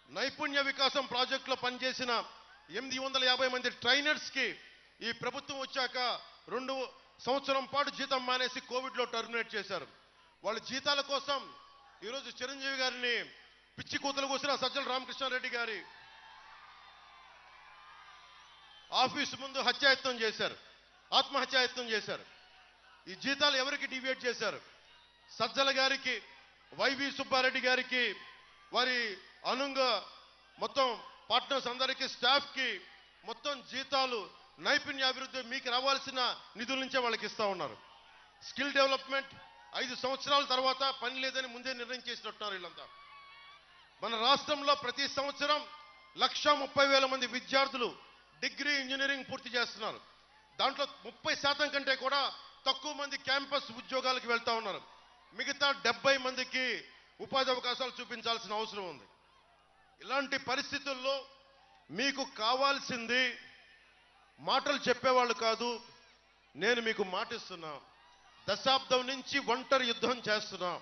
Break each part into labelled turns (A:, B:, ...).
A: నైపుణ్య వికాసం ప్రాజెక్టులో పనిచేసిన 850 మంది ట్రైనర్స్ కి ఈ ప్రభుత్వం వచ్చాక 2 సంవత్సరం పాటు జీతం మానేసి కోవిడ్ లో టర్మినేట్ చేశారు. వాళ్ళ జీతాల కోసం ఈరోజు చిరంజీవి గారిని పిచ్చి కూతలు కూసిన సజ్జల రామకృష్ణారెడ్డి గారి ఆఫీసు ముందు హత్యాయత్నం చేశారు, ఆత్మహత్యాయత్నం చేశారు. ఈ జీతాలు ఎవరికి డివియేట్ చేశారు? సజ్జల గారికి, వైవి సుబ్బారెడ్డి గారికి, వారి అనుంగ మొత్తం పార్ట్నర్స్ అందరికీ, స్టాఫ్ కి మొత్తం జీతాలు నైపుణ్య అభివృద్ధి మీకు రావాల్సిన నిధుల నుంచే వాళ్ళకి ఇస్తా ఉన్నారు. స్కిల్ డెవలప్మెంట్ 5 సంవత్సరాల తర్వాత పని లేదని ముందే నిర్ణయం చేసినట్టున్నారు వీళ్ళంతా. మన రాష్ట్రంలో ప్రతి సంవత్సరం 1,30,000 మంది విద్యార్థులు డిగ్రీ ఇంజనీరింగ్ పూర్తి చేస్తున్నారు. దాంట్లో 30% కంటే కూడా తక్కువ మంది క్యాంపస్ ఉద్యోగాలకు వెళ్తా ఉన్నారు. మిగతా 70 మందికి ఉపాధి అవకాశాలు చూపించాల్సిన అవసరం ఉంది. ఇలాంటి పరిస్థితుల్లో మీకు కావాల్సింది మాటలు చెప్పేవాళ్ళు కాదు. నేను మీకు మాటిస్తున్నా, దశాబ్దం నుంచి ఒంటరి యుద్ధం చేస్తున్నా.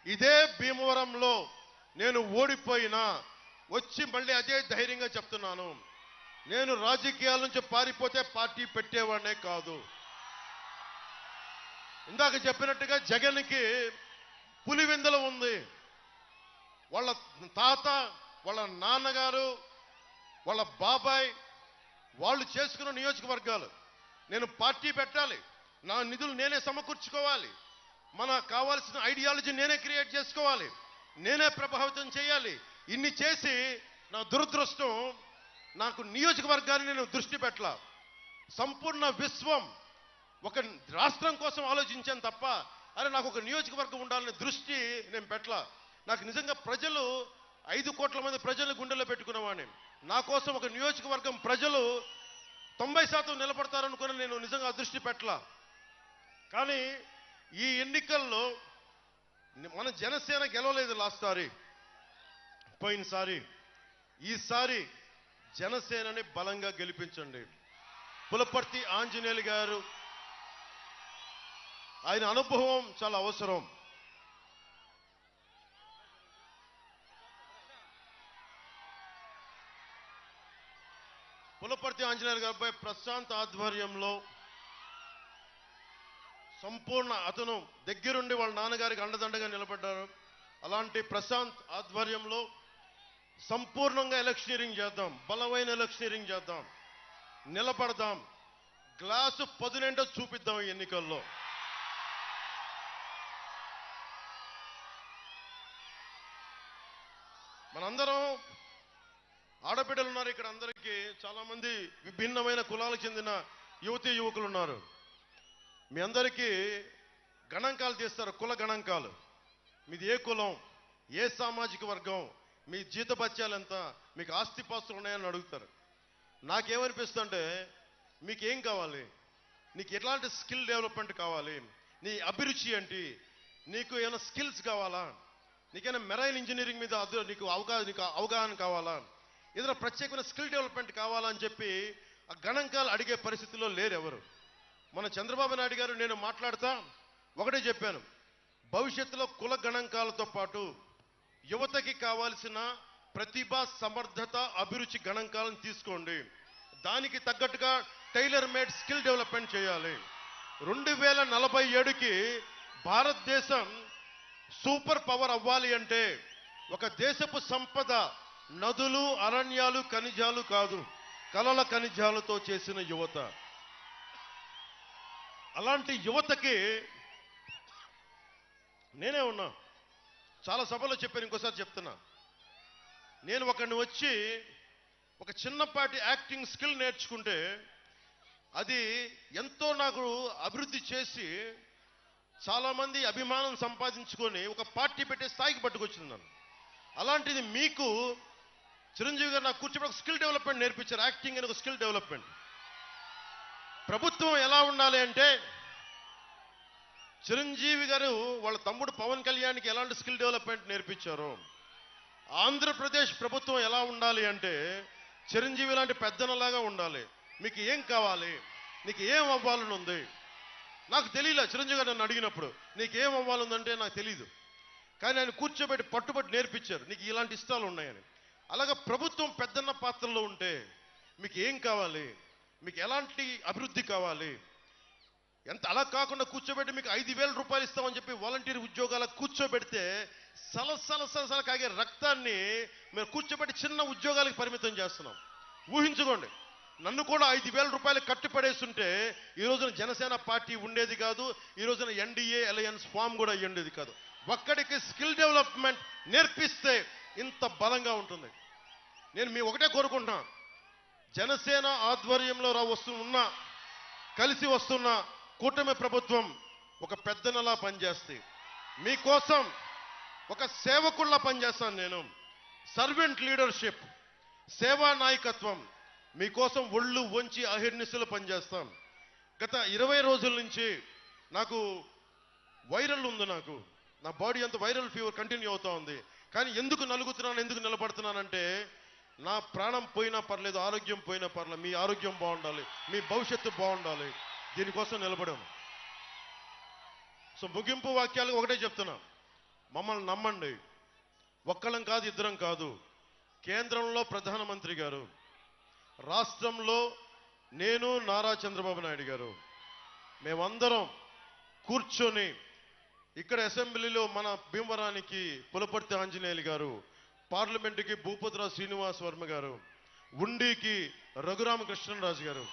A: ఇదే భీమవరంలో నేను ఓడిపోయినా వచ్చి మళ్ళీ అదే ధైర్యంగా చెప్తున్నాను, నేను రాజకీయాల నుంచి పారిపోతే పార్టీ పెట్టేవాడినే కాదు. ఇందాక చెప్పినట్టుగా జగన్కి పులివెందులు ఉంది. వాళ్ళ తాత, వాళ్ళ నాన్నగారు, వాళ్ళ బాబాయ్ వాళ్ళు చేసుకున్న నియోజకవర్గాలు. నేను పార్టీ పెట్టాలి, నా నిధులు నేనే సమకూర్చుకోవాలి, మన కావాల్సిన ఐడియాలజీ నేనే క్రియేట్ చేసుకోవాలి, నేనే ప్రభావితం చేయాలి. ఇన్ని చేసి నా దురదృష్టం, నాకు నియోజకవర్గాన్ని నేను దృష్టి పెట్టలా. సంపూర్ణ విశ్వం ఒక రాష్ట్రం కోసం ఆలోచించాను తప్ప, అరే నాకు ఒక నియోజకవర్గం ఉండాలనే దృష్టి నేను పెట్టలా. నాకు నిజంగా ప్రజలు 5 కోట్ల మంది ప్రజలు గుండెల్లో పెట్టుకున్నవాడిని. నా కోసం ఒక నియోజకవర్గం ప్రజలు 90% నిలబడతారనుకుని నేను నిజంగా దృష్టి పెట్టలా. కానీ ఈ ఎన్నికల్లో మన జనసేన గెలవలేదు లాస్ట్ సారి, పోయినసారి. ఈసారి జనసేనని బలంగా గెలిపించండి. పులపర్తి ఆంజనేయులు గారు, ఆయన అనుభవం చాలా అవసరం. పులపర్తి ఆంజనేయులు గారిపై ప్రశాంత్ ఆధ్వర్యంలో సంపూర్ణ, అతను దగ్గరుండి వాళ్ళ నాన్నగారికి అండదండగా నిలబడ్డారు. అలాంటి ప్రశాంత్ ఆధ్వర్యంలో సంపూర్ణంగా ఎలక్షనీరింగ్ చేద్దాం, బలమైన ఎలక్షనీరింగ్ చేద్దాం, నిలబడదాం, గ్లాసు పదునేంటో చూపిద్దాం ఈ ఎన్నికల్లో. మనందరం ఆడబిడ్డలు ఉన్నారు ఇక్కడ, అందరికీ చాలా మంది విభిన్నమైన కులాలకు చెందిన యువతీ యువకులు ఉన్నారు. మీ అందరికీ గణాంకాలు తీస్తారు, కుల గణాంకాలు. మీది ఏ కులం, ఏ సామాజిక వర్గం, మీ జీతభత్యాలు ఎంత, మీకు ఆస్తిపాస్తులు ఉన్నాయని అడుగుతారు. నాకేమనిపిస్తుంటే, మీకేం కావాలి, నీకు ఎట్లాంటి స్కిల్ డెవలప్మెంట్ కావాలి, నీ అభిరుచి ఏంటి, నీకు ఏమైనా స్కిల్స్ కావాలా, నీకైనా మెరైన్ ఇంజనీరింగ్ మీద నీకు అవగాహన కావాలా, ఏదైనా ప్రత్యేకమైన స్కిల్ డెవలప్మెంట్ కావాలని చెప్పి ఆ గణాంకాలు అడిగే పరిస్థితుల్లో లేరు ఎవరు. మన చంద్రబాబు నాయుడు గారు, నేను మాట్లాడుతా ఒకటే చెప్పాను, భవిష్యత్తులో కుల గణాంకాలతో పాటు యువతకి కావాల్సిన ప్రతిభ, సమర్థత, అభిరుచి గణాంకాలను తీసుకోండి. దానికి తగ్గట్టుగా టైలర్ మేడ్ స్కిల్ డెవలప్మెంట్ చేయాలి. 2047కి భారతదేశం సూపర్ పవర్ అవ్వాలి అంటే ఒక దేశపు సంపద నదులు, అరణ్యాలు, ఖనిజాలు కాదు, కలల ఖనిజాలతో చేసిన యువత. అలాంటి యువతకి నేనే ఉన్నా. చాలా సభలో చెప్పాను, ఇంకోసారి చెప్తున్నా. నేను ఒకరిని వచ్చి ఒక చిన్నపాటి యాక్టింగ్ స్కిల్ నేర్చుకుంటే అది ఎంతో నాకు అభివృద్ధి చేసి చాలామంది అభిమానం సంపాదించుకొని ఒక పార్టీ పెట్టే స్థాయికి పట్టుకొచ్చింది నన్ను. అలాంటిది మీకు చిరంజీవి గారు నాకు కూర్చోబెట్టి ఒక స్కిల్ డెవలప్మెంట్ నేర్పించారు, యాక్టింగ్ అనే ఒక స్కిల్ డెవలప్మెంట్. ప్రభుత్వం ఎలా ఉండాలి అంటే, చిరంజీవి గారు వాళ్ళ తమ్ముడు పవన్ కళ్యాణ్కి ఎలాంటి స్కిల్ డెవలప్మెంట్ నేర్పించారో, ఆంధ్రప్రదేశ్ ప్రభుత్వం ఎలా ఉండాలి అంటే చిరంజీవి లాంటి పెద్దనలాగా ఉండాలి. మీకు ఏం కావాలి, నీకు ఏం అవ్వాలని ఉంది, నాకు తెలియలే. చిరంజీవి గారు నన్ను అడిగినప్పుడు నీకేం అవ్వాలందంటే నాకు తెలీదు. కానీ ఆయన కూర్చోబెట్టి పట్టుబట్టి నేర్పించారు, నీకు ఇలాంటి ఇష్టాలు ఉన్నాయని. అలాగా ప్రభుత్వం పెద్దన్న పాత్రలో ఉంటే మీకు ఏం కావాలి, మీకు ఎలాంటి అభివృద్ధి కావాలి, ఎంత అలా కాకుండా కూర్చోబెట్టి మీకు 5,000 రూపాయలు ఇస్తామని చెప్పి వాలంటీర్ ఉద్యోగాలకు కూర్చోబెడితే సలసల కాగే రక్తాన్ని మీరు కూర్చోబెట్టి చిన్న ఉద్యోగాలకు పరిమితం చేస్తున్నాం. ఊహించుకోండి, నన్ను కూడా 5,000 రూపాయలు కట్టుపడేస్తుంటే ఈ రోజున జనసేన పార్టీ ఉండేది కాదు, ఈ రోజున ఎన్డీఏ అలయన్స్ ఫామ్ కూడా ఉండేది కాదు. ఒక్కడికి స్కిల్ డెవలప్మెంట్ నేర్పిస్తే ఇంత బలంగా ఉంటుంది. నేను మీ ఒకటే కోరుకుంటున్నా, జనసేన ఆధ్వర్యంలో కలిసి వస్తున్న కూటమి ప్రభుత్వం ఒక పెద్దనలా పనిచేస్తే మీకోసం ఒక సేవకుల్లా పనిచేస్తాను. నేను సర్వెంట్ లీడర్షిప్, సేవా నాయకత్వం మీకోసం ఒళ్ళు వంచి అహిర్నిశలు పనిచేస్తాం. గత 20 రోజుల నుంచి నాకు వైరల్ ఉంది, నా బాడీ అంత వైరల్ ఫీవర్ కంటిన్యూ అవుతా ఉంది. కానీ ఎందుకు నలుగుతున్నాను, ఎందుకు నిలబడుతున్నానంటే నా ప్రాణం పోయినా పర్లేదు, ఆరోగ్యం పోయినా పర్లేదు, మీ ఆరోగ్యం బాగుండాలి, మీ భవిష్యత్తు బాగుండాలి, దీనికోసం నిలబడాం. సో ముగింపు వాక్యాలు ఒకటే చెప్తున్నా, మమ్మల్ని నమ్మండి. ఒక్కళ్ళం కాదు, ఇద్దరం కాదు. కేంద్రంలో ప్రధానమంత్రి గారు, రాష్ట్రంలో నేను నారా చంద్రబాబు నాయుడు గారు, మేమందరం కూర్చొని ఇక్కడ అసెంబ్లీలో మన భీమవరానికి పులపర్తి ఆంజనేయులు గారు, పార్లమెంటుకి భూపతిరావు శ్రీనివాస్ వర్మ గారు, ఉండికి రఘురామకృష్ణరాజు గారు,